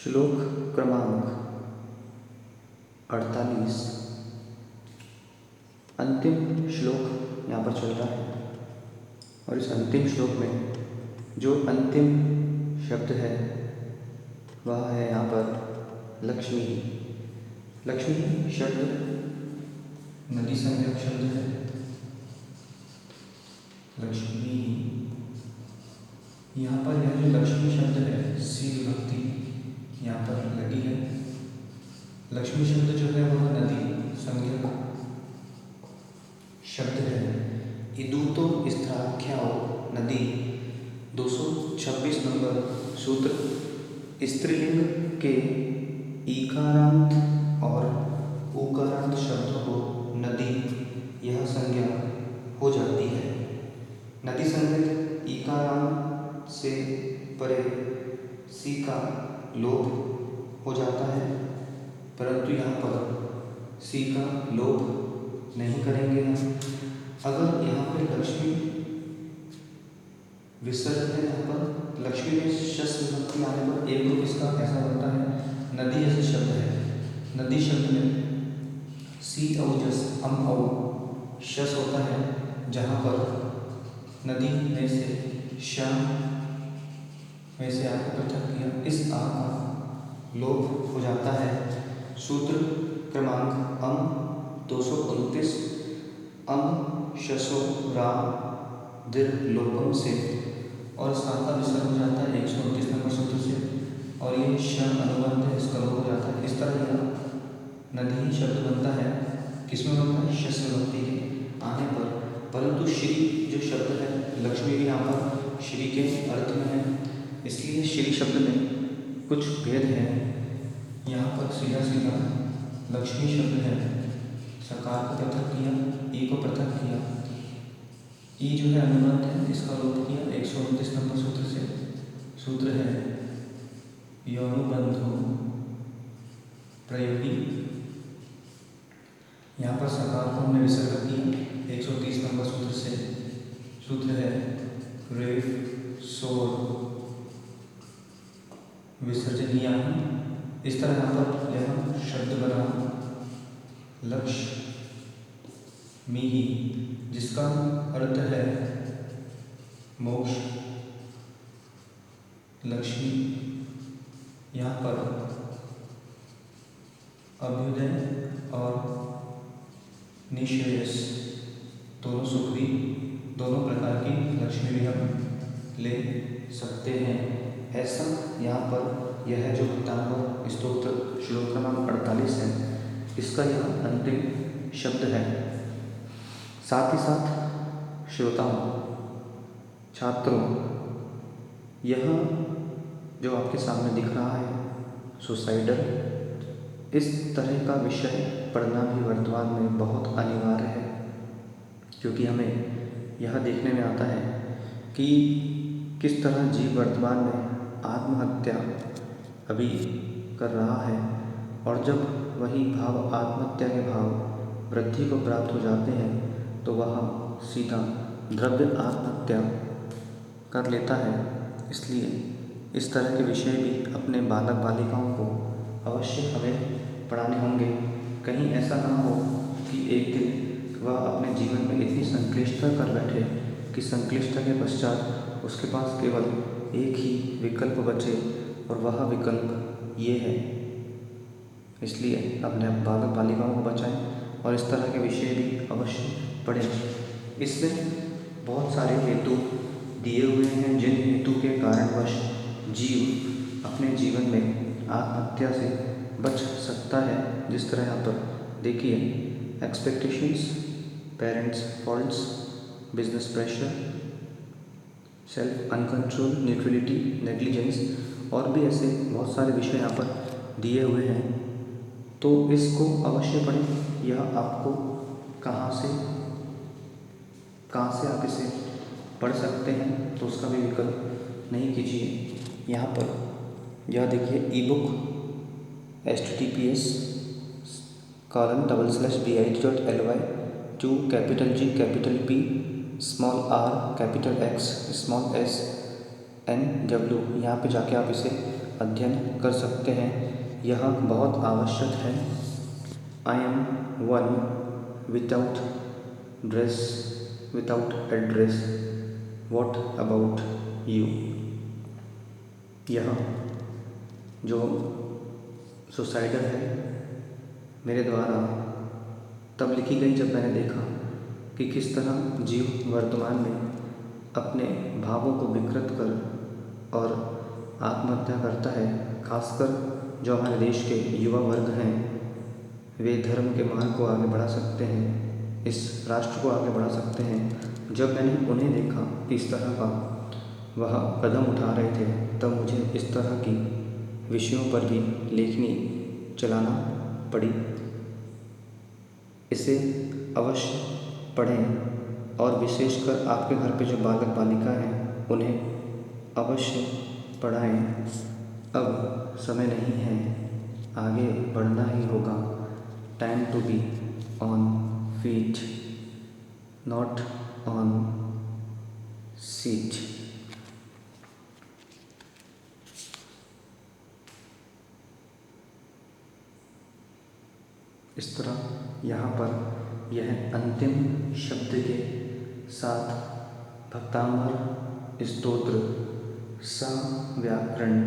श्लोक क्रमांक 48 अंतिम श्लोक यहाँ पर चल रहा है। और इस अंतिम श्लोक में जो अंतिम शब्द है वह है यहाँ पर लक्ष्मी। लक्ष्मी शब्द नदी संज्ञक शब्द है। लक्ष्मी, यहाँ पर यह जो लक्ष्मी शब्द है सी विभक्ति यहाँ पर लगी है। लक्ष्मी शब्द जो है वह नदी संज्ञक शब्द है। इदूतो स्त्राख्याओ नदी 226 नंबर सूत्र स्त्रीलिंग के ईकारांत और उकारांत शब्दों को नदी यह संज्ञा हो जाती है। नदी संज्ञक ईकारांत से परे सी का लोप हो जाता है, परंतु यहाँ पर सी का लोप नहीं करेंगे हम। अगर यहाँ पे लक्ष्मी विसर्ग है, यहाँ पर लक्ष्मी में शस विभक्ति आने पर एक रूप इसका ऐसा बनता है। नदी जैसे शब्द है, नदी शब्द में सी औजस अम औ शस होता है, जहाँ पर नदी में से श्याम में से आ को पृथक किया, इस आ का लोप हो जाता है। सूत्र क्रमांक अम 229 अम शसो राम दीर्घ लोपम से, और सा का विसर्ग हो जाता है 129 नंबर सूत्र से, और ये श्याम अनुबंध है, इसका लोप हो जाता है। इस तरह यह नदी शब्द बनता है। किसमें बनता है? शस विभक्ति के आने पर। परंतु श्री जो शब्द है, लक्ष्मी भी यहाँ पर श्री के अर्थ में है, इसलिए श्री शब्द में कुछ भेद है। यहाँ पर सीधा सीधा लक्ष्मी शब्द है, सकार को पृथक किया, ई को पृथक किया, ई जो है अनुबंध है, इसका लोप किया 129 नंबर सूत्र से। सूत्र है यौनुबंधो प्रयोगी। यहाँ पर सकार को हमने विसर्ग किया 130 नंबर सूत्र से। सूत्र है रेफ सोर विसर्जनीय। इस तरह यहाँ पर यह शब्द बना लक्ष्य मिहि, जिसका अर्थ है मोक्ष, लक्ष्मी। यहाँ पर अभ्युदय और निश्रेयस दोनों सुख भी, दोनों प्रकार की लक्ष्मी भी हम ले सकते हैं। ऐसा यहाँ पर यह जो भक्तांग स्तोत्र श्लोक क्रमांक 48 है, इसका यह अंतिम शब्द है। साथ ही साथ श्रोताओं, छात्रों, यह जो आपके सामने दिख रहा है सुसाइडल, इस तरह का विषय पढ़ना भी वर्तमान में बहुत अनिवार्य है, क्योंकि हमें यह देखने में आता है कि किस तरह जीव वर्तमान में आत्महत्या अभी कर रहा है, और जब वही भाव आत्महत्या के भाव वृद्धि को प्राप्त हो जाते हैं तो वह सीधा द्रव्य आत्महत्या कर लेता है। इसलिए इस तरह के विषय भी अपने बालक बालिकाओं को अवश्य हमें पढ़ाने होंगे। कहीं ऐसा ना हो कि एक दिन वह अपने जीवन में इतनी संक्लिष्टता कर बैठे कि संक्लिष्टता के पश्चात उसके पास केवल एक ही विकल्प बचे, और वह विकल्प ये है। इसलिए अपने बालक बालिकाओं को बचाएं और इस तरह के विषय भी अवश्य पढ़ें। इसमें बहुत सारे हेतु दिए हुए हैं, जिन हेतु के कारणवश जीव अपने जीवन में आत्महत्या से बच सकता है। जिस तरह यहाँ पर देखिए, expectations, parents faults, business pressure, self uncontrol, neutrality, negligence, और भी ऐसे बहुत सारे विषय यहाँ पर दिए हुए हैं। तो इसको अवश्य पढ़ें। यह आपको कहाँ से आप इसे पढ़ सकते हैं, तो उसका भी विकल्प नहीं कीजिए। यहाँ पर यह देखिए, ई book https://bit.ly to G P r X s n w, यहाँ पे जाके आप इसे अध्ययन कर सकते हैं, यह बहुत आवश्यक है। I am one without dress, without address. What about you? यह जो सुसाइडल है मेरे द्वारा तब लिखी गई जब मैंने देखा कि किस तरह जीव वर्तमान में अपने भावों को विकृत कर और आत्महत्या करता है। खासकर जो हमारे देश के युवा वर्ग हैं, वे धर्म के मार्ग को आगे बढ़ा सकते हैं, इस राष्ट्र को आगे बढ़ा सकते हैं। जब मैंने उन्हें देखा कि इस तरह का वह कदम उठा रहे थे, तब मुझे इस तरह की विषयों पर भी लेखनी चलाना पड़ी। इसे अवश्य पढ़ें और विशेषकर आपके घर पे जो बालक बालिका हैं उन्हें अवश्य पढ़ाएं। अब समय नहीं है, आगे बढ़ना ही होगा। Time to be on feet, not on seat. इस तरह यहाँ पर यह अंतिम शब्द के साथ भक्तांबर स्तोत्र सव्याकरण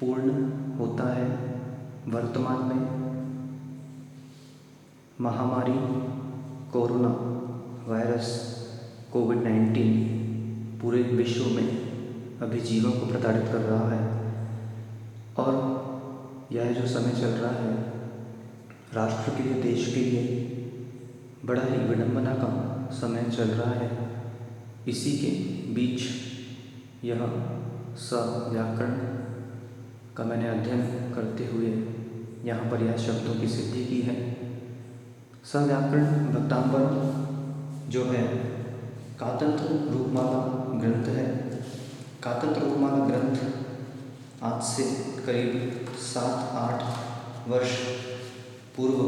पूर्ण होता है। वर्तमान में महामारी कोरोना वायरस कोविड-19 पूरे विश्व में अभी जीवों को प्रताड़ित कर रहा है और यह जो समय चल रहा है राष्ट्र के लिए, देश के लिए बड़ा ही विडंबना का समय चल रहा है। इसी के बीच यह सव्याकरण का मैंने अध्ययन करते हुए यहाँ पर यह शब्दों की सिद्धि की है। सव्याकरण भक्तांबर जो है कातंत्र रूपमाला ग्रंथ है। कातंत्र रूपमाला ग्रंथ आज से करीब 7-8 वर्ष पूर्व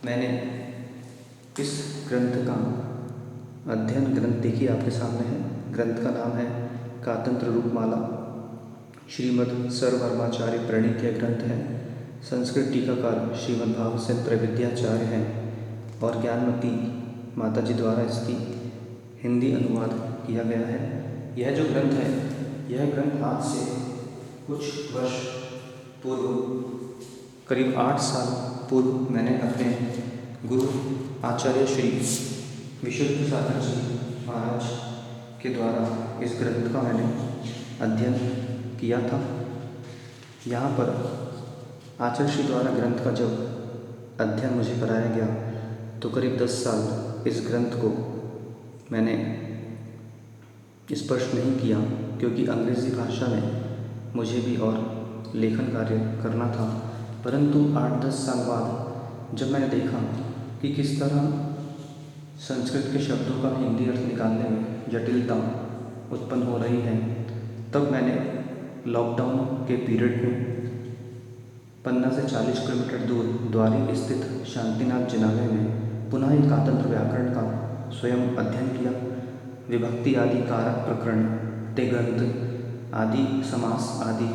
मैंने इस ग्रंथ का अध्ययन, ग्रंथ देखिए आपके सामने है। ग्रंथ का नाम है कातंत्र रूपमाला। श्रीमद् सर्ववर्माचार्य प्रणीत यह ग्रंथ है। संस्कृत टीकाकार श्रीमद् भावसिंह त्रैविद्याचार्य हैं और ज्ञानमती माता जी द्वारा इसकी हिंदी अनुवाद किया गया है। यह जो ग्रंथ है, यह ग्रंथ आज से कुछ वर्ष पूर्व, करीब 8 साल पूर्व मैंने अपने गुरु आचार्य श्री विशुद्ध सागर जी महाराज के द्वारा इस ग्रंथ का मैंने अध्ययन किया था। यहाँ पर आचार्य श्री द्वारा ग्रंथ का जब अध्ययन मुझे कराया गया तो करीब 10 साल इस ग्रंथ को मैंने स्पर्श नहीं किया, क्योंकि अंग्रेज़ी भाषा में मुझे भी और लेखन कार्य करना था। परंतु 8-10 साल बाद जब मैंने देखा कि किस तरह संस्कृत के शब्दों का हिंदी अर्थ निकालने में जटिलता उत्पन्न हो रही है, तब मैंने लॉकडाउन के पीरियड में पन्ना से 40 किलोमीटर दूर द्वारी स्थित शांतिनाथ जिनालय में पुनः एक कातंत्र व्याकरण का स्वयं अध्ययन किया। विभक्ति आदि कारक प्रकरण, तिङन्त आदि, समास आदि,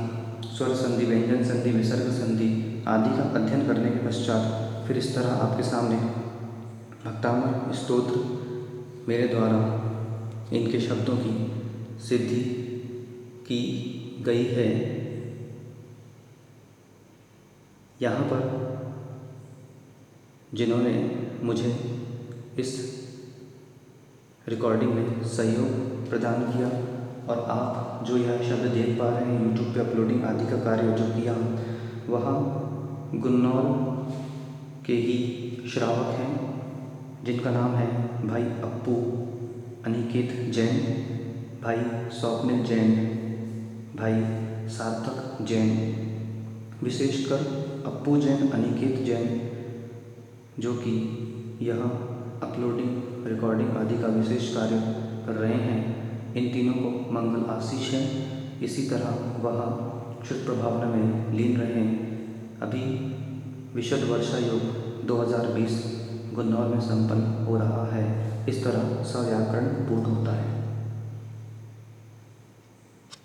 स्वर संधि, व्यंजन संधि, विसर्ग संधि आदि का अध्ययन करने के पश्चात फिर इस तरह आपके सामने भक्तांबर स्तोत्र मेरे द्वारा इनके शब्दों की सिद्धि की गई है। यहाँ पर जिन्होंने मुझे इस रिकॉर्डिंग में सहयोग प्रदान किया और आप जो यह शब्द देख पा रहे हैं यूट्यूब पे अपलोडिंग आदि का कार्य जो किया, वह गुन्नौर के ही श्रावक हैं जिनका नाम है भाई अप्पू अनिकेत जैन, भाई स्वप्निल जैन, भाई सार्थक जैन। विशेषकर अप्पू जैन, अनिकेत जैन जो कि यह अपलोडिंग, रिकॉर्डिंग आदि का विशेष कार्य कर रहे हैं, इन तीनों को मंगल आशीष है। इसी तरह वह क्षुद्र प्रभावना में लीन रहें। अभी विशुद्ध वर्षा योग 2020 गुन्नौर में संपन्न हो रहा है। इस तरह सव्याकरण पूर्ण होता है।